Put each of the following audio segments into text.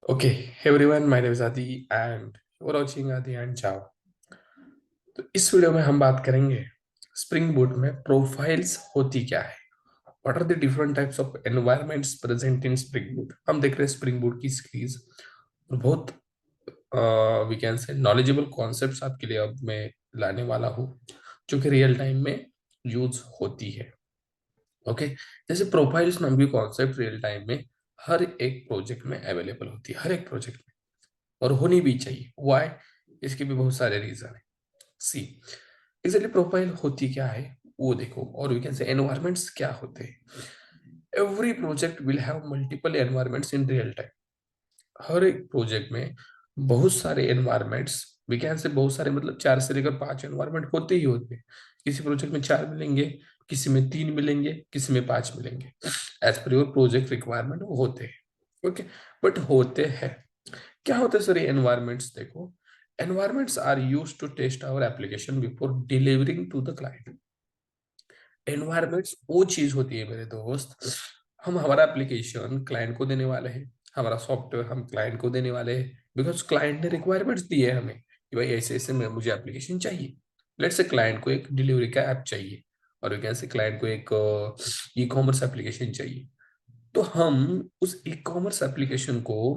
Okay, hey everyone, my name is Adi and you're watching Adi and Java. तो इस video में हम बात करेंगे स्प्रिंग बूट में प्रोफाइल्स होती क्या है। What are the different types of environments present in Spring Boot. हम देख रहे हैं स्प्रिंग बूट की सीरीज और बहुत we can say knowledgeable concepts आपके लिए अब मैं लाने वाला हूँ जो कि रियल टाइम में यूज होती है। ओके, जैसे प्रोफाइल्स नाम की कॉन्सेप्ट रियल टाइम में हर एक प्रोजेक्ट में अवेलेबल होती है, हर एक प्रोजेक्ट में, और होनी भी चाहिए। व्हाई? इसके भी बहुत सारे रीजन है। सी एग्जैक्टली प्रोफाइल होती क्या है वो देखो, और वी कैन से एनवायरमेंट्स क्या होते हैं। Every project will have multiple environments in real time. हर एक प्रोजेक्ट में बहुत सारे एनवायरमेंट्स, वी कैन से बहुत सारे मतलब 4 से लेकर 5 एनवायरमेंट होते ही होते हैं। किसी प्रोजेक्ट में 4 मिलेंगे, किसी में 3 मिलेंगे, किसी में 5 मिलेंगे, as per your project requirement वो होते हैं। ओके, बट होते हैं क्या होता है सर ये एनवायरमेंट्स देखो। Environments are used to test our application before delivering to the client. Environments वो चीज होती है मेरे दोस्त, हम हमारा एप्लीकेशन क्लाइंट को देने वाले हैं, हमारा सॉफ्टवेयर हम क्लाइंट को देने वाले हैं बिकॉज क्लाइंट ने रिक्वायरमेंट्स दिए है हमें कि भाई ऐसे ऐसे में मुझे एप्लीकेशन चाहिए। लेट्स से क्लाइंट को एक डिलीवरी का ऐप चाहिए और कैसे क्लाइंट को एक ई कॉमर्स एप्लीकेशन चाहिए। तो हम उस ई कॉमर्स एप्लीकेशन को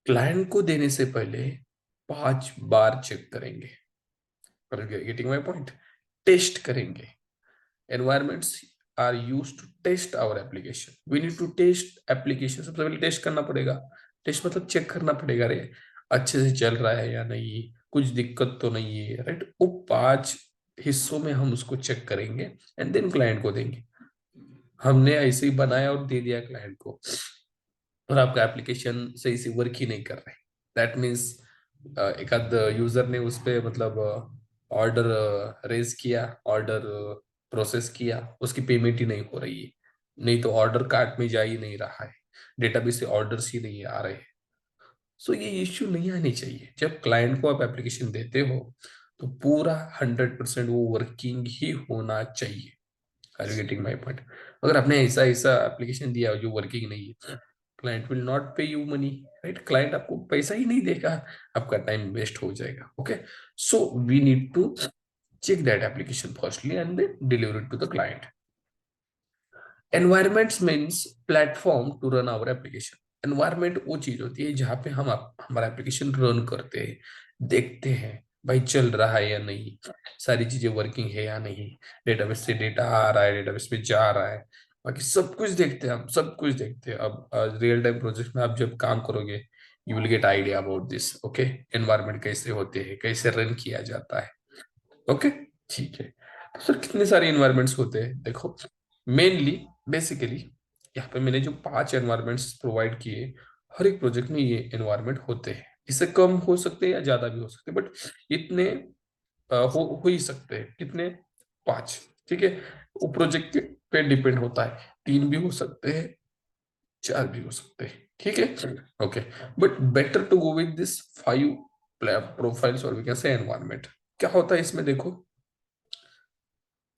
क्लाइंट को देने से पहले 5 बार चेक करेंगे। Getting my point? टेस्ट करेंगे। Environments are use to test our application. We need to test application. सबसे पहले टेस्ट करना पड़ेगा। टेस्ट मतलब चेक करना पड़ेगा, रे अच्छे से चल रहा है या नहीं, कुछ दिक्कत तो नहीं है, राइट। वो 5 हिस्सों में हम उसको चेक करेंगे एंड देन क्लाइंट को देंगे। हमने ऐसे ही बनाया और दे दिया क्लाइंट को, और आपका एप्लीकेशन सही से वर्क ही नहीं कर रहा है, दैट मीन्स एक आध यूजर ने उस पे मतलब ऑर्डर रेज किया, ऑर्डर प्रोसेस किया, उसकी पेमेंट ही नहीं हो रही है, नहीं तो ऑर्डर कार्ट में जा ही नहीं रहा है, डेटाबेस से ऑर्डर्स ही नहीं आ रहे हैं। सो ये इश्यू नहीं आनी चाहिए। जब क्लाइंट को आप एप्लीकेशन देते हो तो पूरा 100% वो वर्किंग ही होना चाहिए। Are you getting my point? अगर आपने ऐसा ऐसा एप्लीकेशन दिया जो वर्किंग नहीं है, क्लाइंट विल नॉट पे यू मनी, राइट। क्लाइंट आपको पैसा ही नहीं देगा, आपका टाइम वेस्ट हो जाएगा। Okay, so we need to check that application firstly and then deliver it to the client. Environments means platform to run our application. Environment वो चीज होती है जहाँ पे हम हमारा एप्लीकेशन रन करते हैं, देखते हैं भाई चल रहा है या नहीं, सारी चीजें वर्किंग है या नहीं, डेटाबेस से डेटा आ रहा है, डेटाबेस में जा रहा है, बाकी सब कुछ देखते हैं हम, सब कुछ देखते हैं। अब रियल टाइम प्रोजेक्ट में आप जब काम करोगे you will get idea about this. Okay, environment कैसे होते हैं, कैसे रन किया जाता है। ओके, ठीक है। तो सर कितने सारे इन्वायरमेंट्स होते हैं देखो। मेनली बेसिकली यहाँ पे मैंने जो 5 एनवायरमेंट्स प्रोवाइड किए, हर एक प्रोजेक्ट में ये एनवायरमेंट होते हैं। इससे कम हो सकते हैं या ज्यादा भी हो सकते हैं, बट इतने हो ही सकते हैं। कितने? 5। ठीक है, वो प्रोजेक्ट पे डिपेंड होता है, 3 भी हो सकते हैं, 4 भी हो सकते हैं। ठीक है, okay. But better to go with this 5 profiles और वी कैन से एनवायरमेंट। क्या होता है इसमें देखो,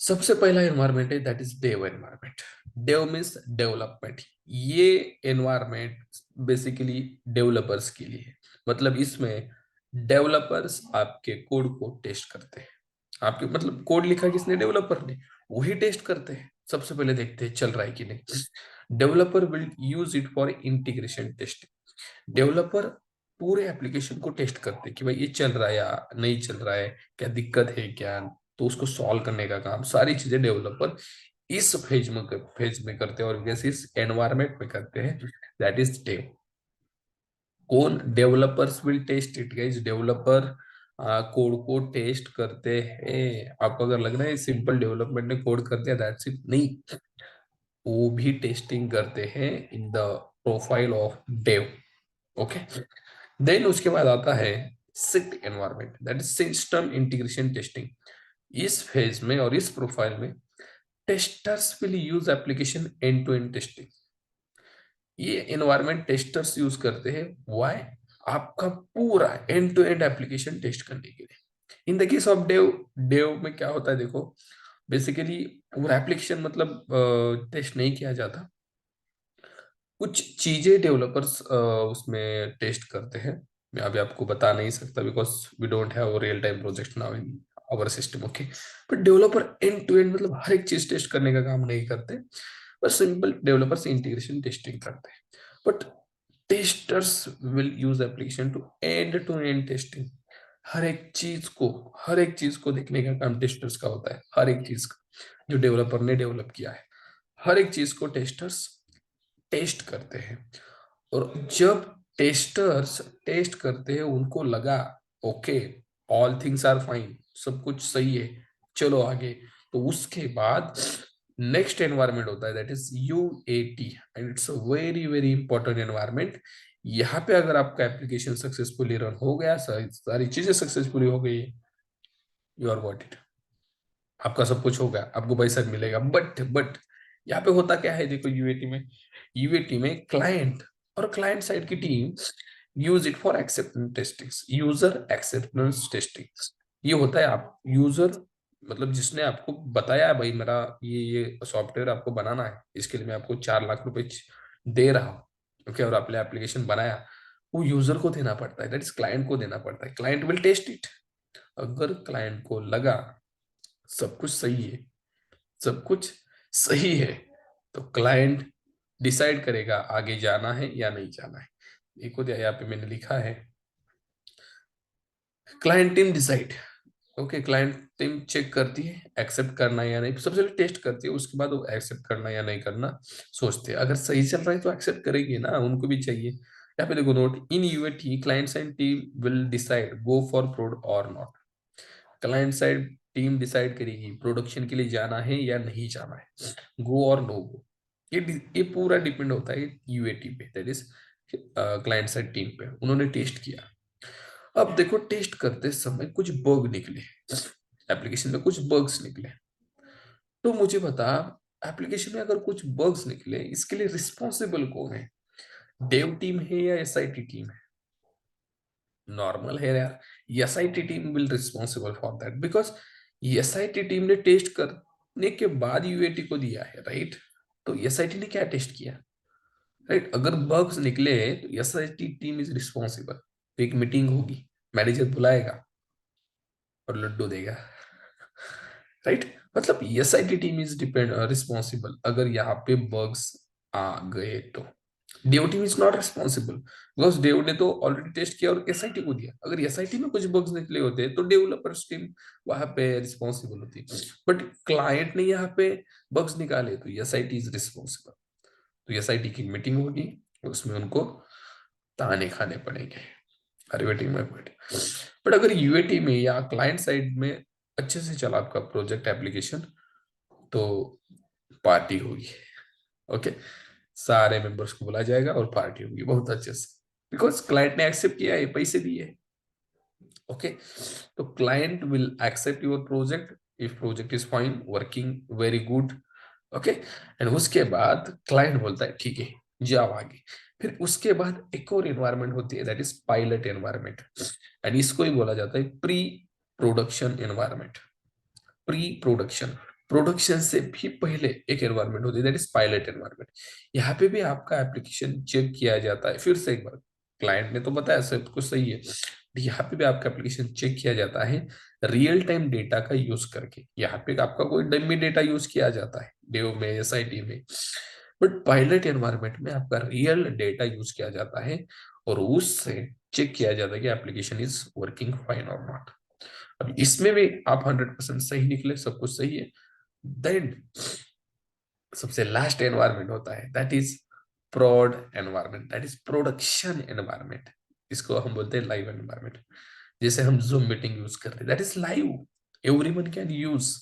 सबसे पहला एनवायरमेंट है that is dev environment. Dev means development. ये एनवायरमेंट बेसिकली डेवलपर्स के लिए है। मतलब इसमें डेवलपर्स आपके कोड को टेस्ट करते हैं। आपके मतलब कोड लिखा किसने? डेवलपर ने। वही टेस्ट करते हैं, सबसे पहले देखते हैं चल रहा है कि नहीं। Developer will use it for integration testing. Developer पूरे एप्लीकेशन को टेस्ट करते हैं कि भाई ये चल रहा है या नहीं चल रहा है, क्या दिक्कत है क्या, तो उसको सॉल्व करने का काम सारी चीजें डेवलपर इस फेज में करते हैं और वैसे इस एनवायरमेंट में करते हैं, दैट इज डेव। कौन? Developers will test it guys. Developer code को टेस्ट करते हैं। आपको अगर लग रहा है सिंपल डेवलपमेंट ने कोड कर दिया दैट्स इट, नहीं, वो भी टेस्टिंग करते हैं in the profile of dev. Okay, then उसके बाद आता है SIT environment, that is system integration testing. इस फेज में और इस प्रोफाइल में testers will use application end to end testing. ये एनवायरमेंट टेस्टर्स यूज करते हैं। व्हाई? आपका पूरा end to end application test करने के लिए। In the case of dev, dev में क्या होता है देखो, बेसिकली पूरा एप्लीकेशन मतलब टेस्ट नहीं किया जाता। कुछ चीजें डेवलपर्स उसमें टेस्ट करते हैं। मैं अभी आपको बता नहीं सकता because we don't have real time project now in our system, okay. But developer end to end मतलब हर एक चीज टेस्ट करने का काम नहीं करते, बस सिंपल डेवलपर्स इंटीग्रेशन टेस्टिंग करते हैं। But testers will use application to end testing. हर एक चीज को देखने का काम टेस्टर्स का होता है, हर एक चीज का जो डेवलपर ने डेवलप किया है, हर एक चीज को टेस्टर्स टेस्ट करते हैं। और जब टेस्टर्स टेस्ट करते हैं, उनको लगा okay all things are fine, सब कुछ सही है, चलो आगे, तो उसके बाद नेक्स्ट एनवायरनमेंट होता है that is UAT, and it's a very very important environment. यहाँ पे अगर आपका एप्लीकेशन सक्सेसफुली रन हो गया, सारी चीजें सक्सेसफुली हो गई, यू आर गॉट इट, आपका सब कुछ होगा, आपको पैसा मिलेगा। बट यहाँ पे होता क्या है, देखो यूएटी में क्लाइंट और क्लाइंट साइड की team use it for acceptance testing, user acceptance testing. ये होता है आप यूजर, मतलब जिसने आपको बताया है भाई मेरा ये सॉफ्टवेयर आपको बनाना है, इसके लिए मैं आपको 4 लाख रुपए दे रहा हूँ, ओके, और आपने एप्लीकेशन बनाया, वो यूजर को देना पड़ता है, दैट इज क्लाइंट को देना पड़ता है। Client will test it. अगर क्लाइंट को लगा सब कुछ सही है, सब कुछ सही है, तो क्लाइंट डिसाइड करेगा आगे जाना है या नहीं जाना है। देखो यहाँ पे मैंने लिखा है client team decide, okay. Client team check करती है एक्सेप्ट करना है या नहीं, सबसे पहले टेस्ट करती है, उसके बाद वो एक्सेप्ट करना या नहीं करना सोचते हैं। अगर सही चल रहा है तो एक्सेप्ट करेंगे ना, उनको भी चाहिए। यहाँ पे देखो note in UAT clients and team will decide go for prod और not. Client side team decide करेगी प्रोडक्शन के लिए जाना है या नहीं जाना है, गो और नो गो। ये पूरा डिपेंड होता है यूएटी पे, that is client side team पे। उन्होंने टेस्ट किया। अब देखो टेस्ट करते समय कुछ बग निकले, एप्लीकेशन में कुछ बग्स निकले, तो मुझे बता एप्लीकेशन में अगर कुछ बग्स निकले, इसके लिए रिस्पॉन्सिबल कौन है? डेव टीम है या एसआईटी टीम है? नॉर्मल है यार, SIT team will responsible for that because SIT team ने टेस्ट करने के बाद यूएटी को दिया है, राइट? तो एसआईटी ने क्या टेस्ट किया, राइट? अगर बग्स निकले तो एसआईटी टीम इज रिस्पॉन्सिबल। तो एक मीटिंग होगी, मैनेजर बुलाएगा और लड्डू देगा, राइट? मतलब SIT team is depend responsible अगर यहाँ पे बग्स आ गए तो। Dev team is not responsible because dev ने तो ऑलरेडी टेस्ट किया और एसआईटी को दिया। अगर एसआईटी में कुछ बग्स निकले होते तो डेवलपर्स टीम वहां पे रिस्पॉन्सिबल होती, बट क्लाइंट ने यहाँ पे बग्स निकाले तो एसआईटी इज रिस्पॉन्सिबल। तो एसआईटी की मीटिंग होगी, उसमें उनको ताने खाने पड़ेंगे, अरे वेटिंग में वेट। बट अगर यूएटी में या क्लाइंट साइड में अच्छे से चला आपका प्रोजेक्ट एप्लीकेशन, तो पार्टी होगी, ओके। सारे मेंबर्स को बुलाया जाएगा और पार्टी होगी बहुत अच्छे से, बिकॉज क्लाइंट ने एक्सेप्ट किया है, पैसे दिए, ओके। तो client will accept your project if project is fine working very good, okay. And उसके बाद क्लाइंट बोलता है ठीक है जाओ आगे। फिर उसके बाद एक और एनवायरनमेंट होती है that is pilot environment, and इसको ही बोला जाता है pre production environment. Pre production, production से भी पहले एक एनवायरनमेंट होती है दैट इज पायलट एनवायरनमेंट। यहाँ पे भी आपका एप्लीकेशन चेक किया जाता है, फिर से एक बार क्लाइंट ने तो बताया सब कुछ सही है, यहाँ पे भी आपका एप्लीकेशन चेक किया जाता है रियल टाइम डेटा का यूज करके। यहाँ पे आपका कोई डमी डेटा यूज किया जाता है डेव में एसआईटी में, बट पायलट एनवायरनमेंट में आपका रियल डेटा यूज किया जाता है और उससे चेक किया जाता है कि एप्लीकेशन इज वर्किंग फाइन और नॉट। अब इसमें भी आप 100% सही निकले, सब कुछ सही है, देन सबसे लास्ट एनवायरनमेंट होता है दैट इज प्रोड environment, that is production environment. इसको हम बोलते हैं लाइव एनवायरनमेंट। जैसे हम जूम मीटिंग यूज करते हैं that is live, everyone can use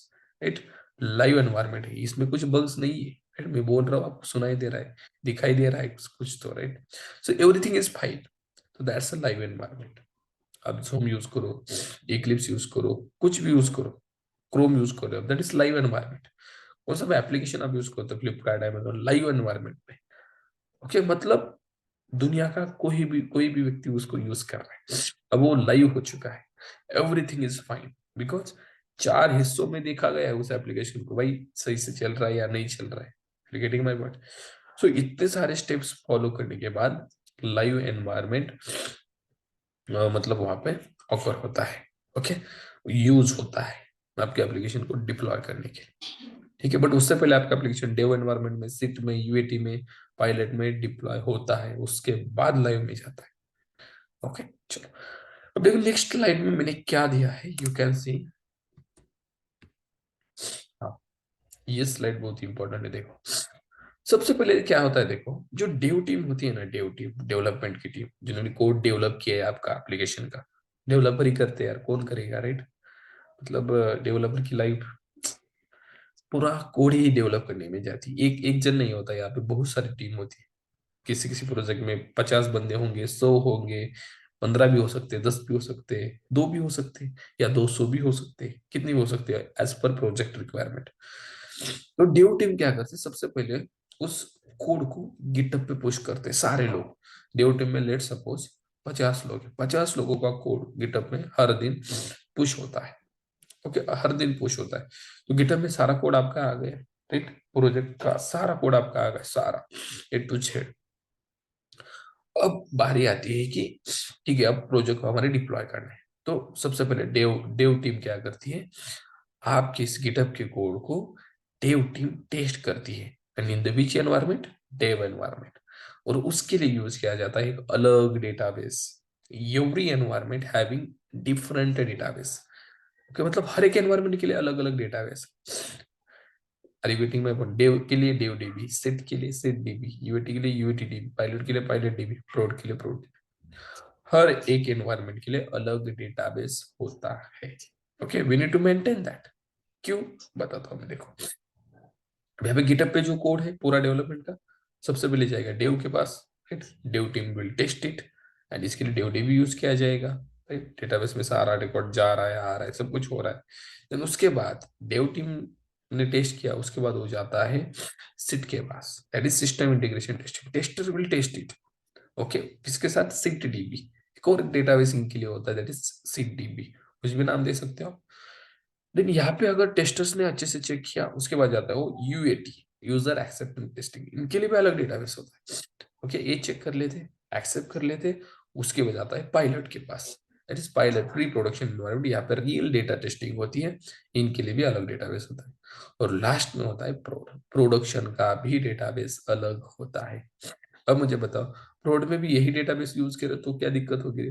it. Live environment है, इसमें कुछ बग्स नहीं है, राइट? मैं बोल रहा हूँ आपको सुनाई दे रहा है, दिखाई दे रहा है कुछ तो, right? So everything is fine, तो दैट्स अ लाइव एनवायरनमेंट। आप जूम यूज करो, इक्लिप्स यूज करो, कुछ भी यूज करो, क्रोम यूज करो, दैट इज लाइव एनवायरनमेंट। वो सब एप्लीकेशन आप यूज करते हो फ्लिपकार्ट अमेजोन लाइव एनवायरनमेंट में, ओके। मतलब दुनिया का कोई भी व्यक्ति उसको यूज कर रहा है, अब वो लाइव हो चुका है, एवरीथिंग इज फाइन बिकॉज 4 हिस्सों में देखा गया है उस एप्लीकेशन को, भाई सही से चल रहा है या नहीं चल रहा है, गेटिंग माय पॉइंट? सो इतने सारे स्टेप्स फॉलो करने के बाद लाइव एनवायरनमेंट मतलब वहां पे ऑकर होता है, ओके, यूज होता है आपके एप्लीकेशन को डिप्लॉय करने के लिए, ठीक है। बट उससे पहले आपका एप्लीकेशन डेव एनवायरनमेंट में, सिट में, यूएटी में, पायलट में डिप्लॉय होता है, उसके बाद लाइव में जाता है, ओके। चलो अब देखो नेक्स्ट स्लाइड में मैंने क्या दिया है, यू कैन सी। हाँ, ये स्लाइड बहुत इंपॉर्टेंट है। देखो सबसे पहले क्या होता है, देखो जो डेव टीम होती है ना, डेव टीम, डेवलपमेंट की टीम, जिन्होंने कोड डेवलप किया है आपका एप्लीकेशन का, डेवलपर ही करते हैं यार, कौन करेगा, राइट। मतलब डेवलपर की लाइफ पूरा कोड ही डेवलप करने में जाती है, एक एक जन नहीं होता, यहाँ पे बहुत सारी टीम होती है। किसी किसी प्रोजेक्ट में 50 बंदे होंगे, 100 होंगे, 15 भी हो सकते हैं, 10 भी हो सकते हैं, 2 भी हो सकते हैं, या 200 भी हो सकते हैं, कितनी भी हो सकते हैं एज पर प्रोजेक्ट रिक्वायरमेंट। तो डेव टीम क्या करते हैं, सबसे पहले उस कोड को गिटहब पे पुश करते हैं सारे लोग। डेव टीम में लेट सपोज 50 लोग हैं, 50 लोगों का कोड गिटहब में हर दिन पुश होता है, ओके, हर दिन पुश होता है। तो गिटहब में सारा कोड आपका आ गया, राइट, प्रोजेक्ट का सारा कोड आपका आ गया, सारा A to Z। अब बारी आती है कि ठीक है, अब प्रोजेक्ट को हमारे डिप्लॉय करना है। तो सबसे पहले डेव डेव टीम क्या करती है, आपके इस गिटहब के कोड को डेव टीम टेस्ट करती है, and in the which environment, dev environment. और उसके लिए यूज किया जाता है एक अलग database, every environment having different database, okay, मतलब हर एक एनवायरनमेंट के लिए अलग अलग डेटाबेस। रिवेटिंग में डेव के लिए डेव डीबी, सेट के लिए सेट डीबी, यूएटी के लिए यूएटी डीबी, पायलट के लिए पायलट डीबी, प्रोड के लिए प्रोड। हर एक एनवायरनमेंट के लिए अलग डेटाबेस होता है, okay, we need to maintain that. क्यों, बताता हूं मैं। देखो यहाँ पे गिटअप पे जो कोड है पूरा डेवलपमेंट का, सबसे पहले जाएगा डेव के पास, right, dev team will test it, and इसके लिए डेव डीबी यूज किया जाएगा, राइट, डेटाबेस में सारा रिकॉर्ड जा रहा है, आ रहा है, सब कुछ हो रहा है। देन उसके बाद डेव टीम ने टेस्ट किया, उसके बाद हो जाता है सिट के पास, that is system integration testing, tester will test it, okay, किसके साथ, सिट डीबी। एक और डेटाबेस इनके लिए होता है, दैट इज सिट डीबी, कुछ भी नाम दे सकते हो आप। लेकिन यहाँ पे अगर टेस्टर्स ने अच्छे से चेक किया, उसके बाद जाता है वो यूएटी, यूजर एक्सेप्टेंस टेस्टिंग, इनके लिए भी अलग डेटाबेस होता है, ओके, ये चेक कर लेते, एक्सेप्ट कर लेते, उसके बाद जाता है पायलट के पास, that is pilot pre production environment, यहाँ पर रियल डेटा टेस्टिंग होती है, इनके लिए भी अलग डेटाबेस होता है। और लास्ट में होता है प्रोडक्शन का भी डेटाबेस अलग होता है। अब मुझे बताओ, प्रोड में भी यही डेटाबेस यूज करे तो क्या दिक्कत होगी,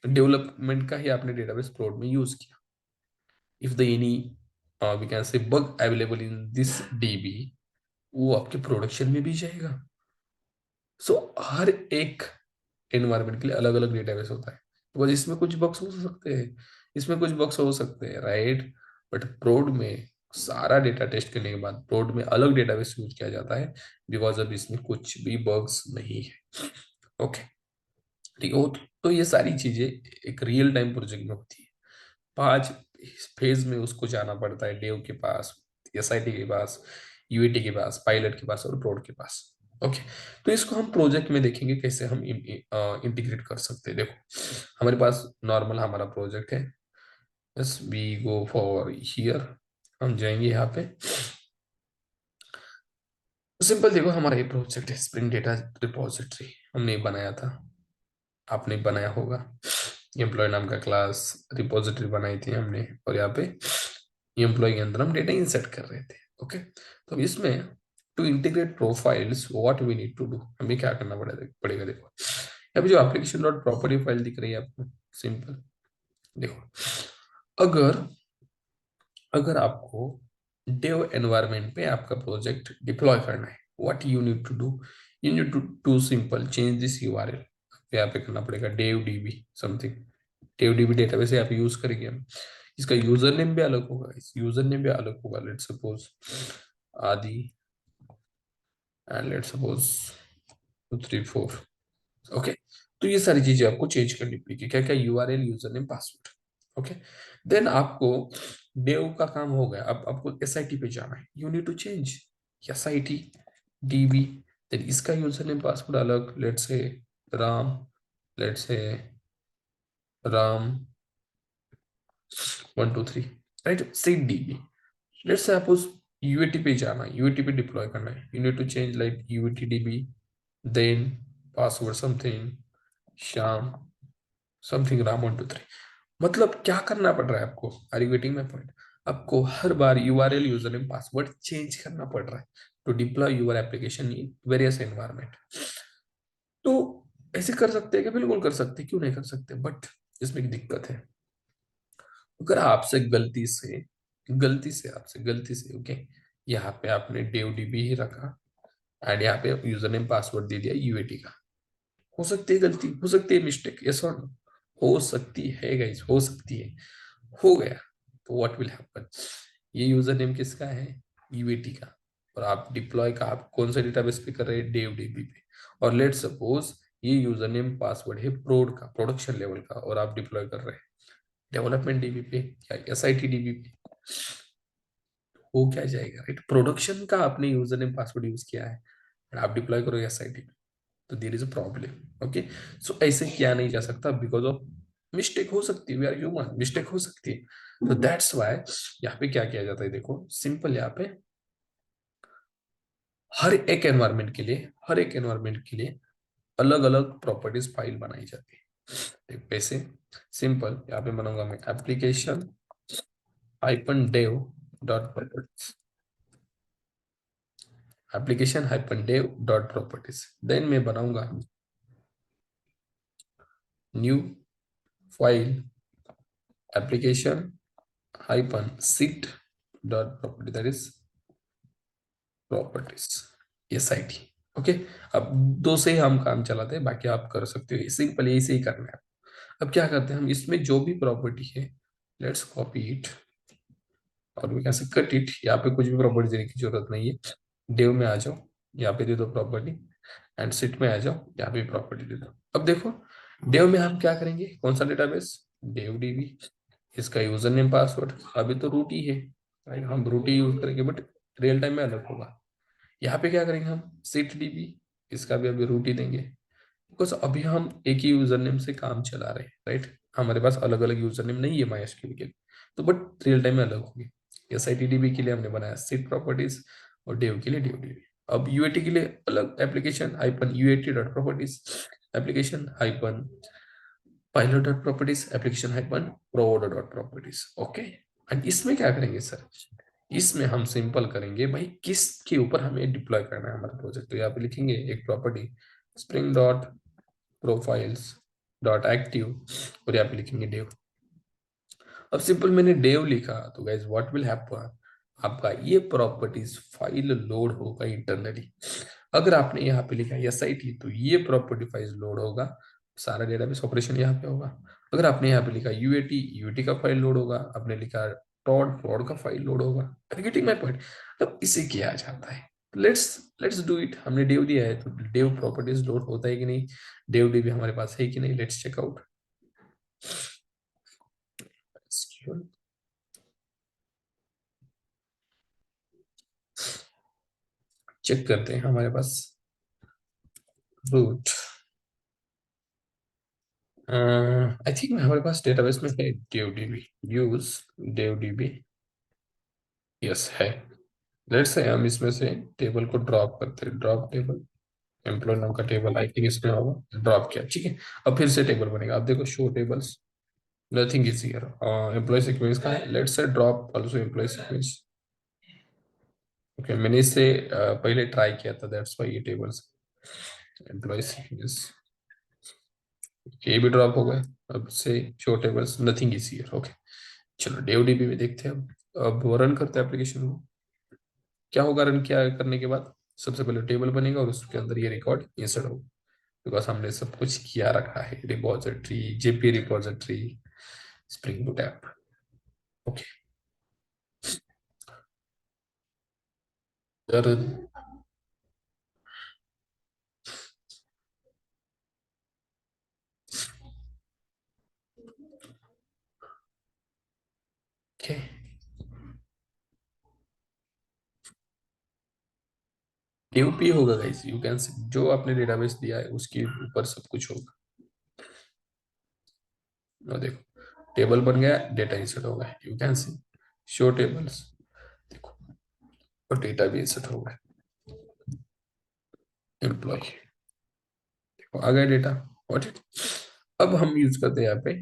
डेवलपमेंट का ही आपने डेटाबेस प्रोड में यूज किया, if the any we can say bug available in this db, वो आपके प्रोडक्शन में भी जाएगा। सो हर एक एनवायरनमेंट के लिए अलग अलग डेटाबेस होता है, बिकॉज इसमें कुछ बग्स हो सकते हैं, इसमें कुछ बग्स हो सकते हैं, राइट। बट प्रोड में सारा डेटा टेस्ट करने के बाद प्रोड में अलग डेटाबेस यूज किया जाता है, बिकॉज अब इसमें कुछ भी बग्स नहीं है, ओके, ठीक है। तो ये सारी चीजें एक रियल टाइम प्रोजेक्ट में होती है। 5 फेज में उसको जाना पड़ता है, डेव के पास, एसआईटी के पास, यूएटी के पास, पायलट के पास और प्रोड के पास, ओके। तो इसको हम प्रोजेक्ट में देखेंगे कैसे हम इंटीग्रेट कर सकते हैं। देखो हमारे पास नॉर्मल हमारा प्रोजेक्ट है, बस वी गो फॉर हियर, हम जाएंगे यहाँ पे, सिंपल। देखो हमारा ये प्रोजेक्ट है, स्प्रिंग डेटा रिपोजिटरी हमने बनाया था, आपने बनाया होगा, एम्प्लॉय नाम का क्लास रिपोजिटरी बनाई थी हमने, और यहाँ पे एम्प्लॉय के अंदर हम डेटा इंसर्ट कर रहे थे, ओके। तो इसमें to integrate profiles what we need to do, हमें क्या करना पड़ेगा। देखो यहाँ पे जो एप्लीकेशन डॉट प्रॉपर्टी फाइल दिख रही है आपको, सिंपल। देखो अगर अगर आपको डेव एनवायरनमेंट पे आपका प्रोजेक्ट डिप्लॉय करना है, what you need to do, you need to to simple change this URL, यहाँ पे करना पड़ेगा dev DB something, dev DB database यहाँ पे यूज करेंगे हम। इसका यूजर नेम भी अलग होगा, इस यूजर नेम भी अलग होगा, लेट सपोज आदि, एंड लेट सपोज 234, ओके। तो ये सारी चीजें आपको चेंज करनी पड़ेगी, क्या क्या, URL, user name, password, okay. Then आपको डेव का काम हो गया, अब आपको एसआईटी पे जाना है, you need to change SIT DB, then इसका यूजर नेम पासवर्ड अलग, let's say Ram, let's say Ram 123, right, set DB, let's suppose UAT पे जाना, यूएटी पे डिप्लॉय करना है, you need to change like UAT DB, then password something Shyam something Ram 1 2 3। मतलब क्या करना पड़ रहा है आपको, are you getting my point? आपको हर बार URL user name password change करना पड़ रहा है to deploy your application in various environment. तो ऐसे कर सकते हैं क्या? बिल्कुल कर सकते हैं, क्यों नहीं कर सकते, बट इसमें एक दिक्कत है। अगर आपसे गलती से ओके, यहाँ पे आपने डेव डीबी ही रखा एंड यहाँ पे यूजर नेम पासवर्ड दे दिया यूएटी का, हो सकती है गलती, हो सकती है मिस्टेक, यस और नो, हो सकती है गाइस, हो सकती है, हो गया, तो व्हाट विल हैपन? ये यूजर नेम किसका है? यूएटी का। और आप डिप्लॉय का आप कौन सा डेटाबेस पे कर रहे हैं? डेव डीबी पे। और लेट सपोज ये यूजर नेम पासवर्ड है प्रोड का, प्रोडक्शन लेवल का, और आप डिप्लॉय कर रहे हैं डेवलपमेंट डीबी पे या एसआईटी डीबी पे, हो क्या जाएगा, राइट? प्रोडक्शन का आपने यूजर नेम पासवर्ड यूज किया है और आप डिप्लॉय करो एसआईटी पे, तो there is a problem. Okay, so ऐसे किया नहीं जा सकता बिकॉज ऑफ मिस्टेक हो सकती है, वी आर ह्यूमन, मिस्टेक हो सकती है। तो दैट्स व्हाई यहाँ पे क्या किया जाता है, देखो सिंपल, यहाँ पे हर एक एनवायरमेंट के लिए अलग अलग प्रॉपर्टीज फाइल बनाई जाती है। वैसे सिंपल यहाँ पे बनाऊंगा मैं application hyphen dev dot properties, application hyphen dev dot properties, then मैं बनाऊंगा new file application hyphen SIT dot property, that is properties, SIT. Okay, अब दो से ही हम काम चलाते हैं, बाकी आप कर सकते हो, सिंपल यही से ही करना है। अब क्या करते हैं हम, इसमें जो भी प्रॉपर्टी है, लेट्स कॉपी इट और we can say cut it. यहाँ पे कुछ भी प्रॉपर्टी देने की जरूरत नहीं है। डेव में आ जाओ, यहाँ पे दे दो प्रॉपर्टी, एंड सिट में आ जाओ, यहाँ पे प्रॉपर्टी दे दो। अब देखो डेव में हम क्या करेंगे, कौन सा डेटाबेस? डेव डीबी, इसका यूजर नेम पासवर्ड अभी तो रूट ही है, राइट? हम रूट ही यूज करेंगे, बट रियल टाइम में अलग होगा। यहाँ पे क्या करेंगे हम, सेट डीबी, इसका भी अभी रूट ही देंगे, बिकॉज अभी हम एक ही यूजर नेम से काम चला रहे हैं, राइट? हमारे पास अलग अलग यूजर नेम नहीं है MySQL के लिए, तो बट रियल टाइम में अलग होगी। एस आई टी डीबी के लिए हमने बनाया सेट प्रॉपर्टीज, और डेव के लिए डेव डीबी। अब यूएटी के लिए अलग application hyphen UAT dot properties, application hyphen pilot dot properties, application hyphen provider dot properties. Okay, and इसमें क्या करेंगे सर, इसमें हम सिंपल करेंगे भाई किसके ऊपर हमें डिप्लॉय करना है हमारा प्रोजेक्ट। तो यहाँ पे लिखेंगे एक property spring dot profiles dot active, और यहाँ पे लिखेंगे डेव। अब सिंपल मैंने डेव लिखा, तो गाइज व्हाट विल हैपन, आपका ये प्रॉपर्टीज फाइल लोड होगा इंटरनली। अगर आपने यहाँ पे लिखा एसआईटी, तो ये प्रॉपर्टी फाइल लोड होगा, सारा डेटाबेस ऑपरेशन यहाँ पे होगा। अगर आपने यहाँ पे लिखा यूएटी, यूएटी का फाइल लोड होगा, आपने लिखा prod, prod का फाइल लोड होगा। Getting my point? अब इसे किया जाता है, लेट्स लेट्स डू इट। हमने डेव दिया है, तो डेव प्रॉपर्टीज लोड होता है कि नहीं, डेव डीबी हमारे पास है कि नहीं, लेट्स चेक आउट। चेक करते हैं हमारे पास रूट, आई थिंक हमारे पास डेटाबेस में है DevDB, यूज DevDB, यस है। लेट्स से हम इसमें से टेबल को ड्रॉप करते हैं, ड्रॉप टेबल, एम्प्लॉय नाम का टेबल आई थिंक इसमें होगा, ड्रॉप किया, ठीक है। अब फिर से टेबल बनेगा, आप देखो show tables, nothing is here, employee sequence का है, let's say drop also employee sequence. Okay, मैंने इससे पहले ट्राई किया था, दैट्स व्हाई ये टेबल्स, एम्प्लॉय सीक्वेंस, ये भी ड्रॉप हो गए। अब से show tables, nothing is here. Okay, चलो DevDB में देखते हैं। अब वो रन करते हैं एप्लीकेशन को। क्या होगा रन किया करने के बाद, सबसे पहले टेबल बनेगा और उसके अंदर ये रिकॉर्ड इंसर्ट होगा, बिकॉज हमने सब कुछ किया रखा है, repository, JP repository, spring boot app. Okay, okay, DevP होगा गाइस, यू कैन जो आपने डेटाबेस दिया है उसके ऊपर सब कुछ होगा। और देखो टेबल बन गया, डेटा इंसर्ट होगा, you can see show tables. देखो और डेटा भी इंसर्ट होगा। एम्प्लॉय, देखो आ गया डेटा। व्हाट इट, अब हम यूज करते हैं यहाँ पे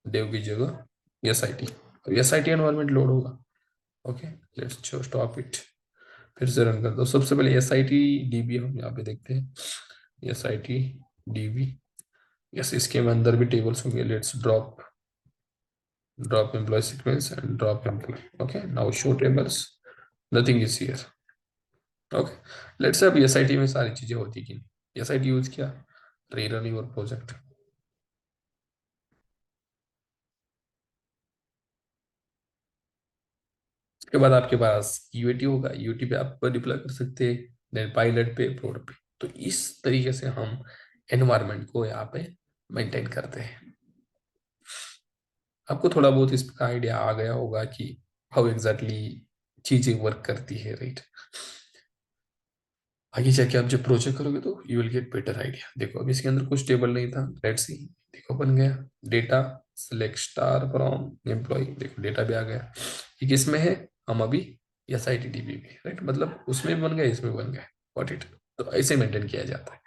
डेव की जगह एस आई टी। अब S I T environment load होगा। ओके, लेट्स जो स्टॉप इट, फिर से रन कर दो। सबसे पहले S I T D B हम यहाँ पे देखते हैं, S I T D B. Yes, इसके अंदर भी टेबल्स होंगे। Let's drop employee sequence and drop employee. Okay, now show tables, nothing is here. Okay, let's अब एस आई टी में सारी चीजें होती कि नहीं। एस आई टी यूज किया, रीरन योर प्रोजेक्ट। उसके बाद आपके पास यूएटी होगा, यूएटी पे आप डिप्लॉय कर सकते हैं, देन पायलट पे, प्रोड पे। तो इस तरीके से हम एनवायरनमेंट को यहाँ पे मेंटेन करते हैं। आपको थोड़ा बहुत इसका आइडिया आ गया होगा कि हाउ एग्जैक्टली चीजें वर्क करती है, राइट। आगे जाके आप जब प्रोजेक्ट करोगे तो you will get better idea. देखो अब इसके अंदर कुछ टेबल नहीं था, लेट्स सी। देखो बन गया data, select star from employee. देखो डेटा भी आ गया। ये किस में है, हम अभी S I T D B में, राइट। मतलब उसमें भी बन गया, इसमें भी बन गया। वॉट इट, तो ऐसे मेंटेन किया जाता है।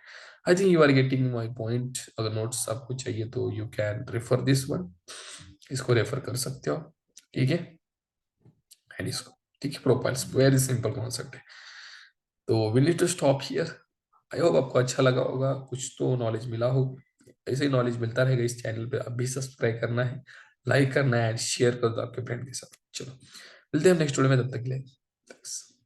I think you are getting my point. अगर नोट्स आपको चाहिए तो you can refer this one, इसको रेफर कर सकते हो, ठीक है। एंड इसको, ठीक है, प्रोफाइल्स वेरी सिंपल कॉन्सेप्ट है। तो we need to stop here. I hope आपको अच्छा लगा होगा, कुछ तो नॉलेज मिला हो। ऐसे ही नॉलेज मिलता रहेगा इस चैनल पे। आप भी सब्सक्राइब करना है, लाइक करना है एंड शेयर कर दो आपके फ्रेंड के साथ। चलो मिलते हैं नेक्स्ट वीडियो में, तब तक के लिए थैंक्स।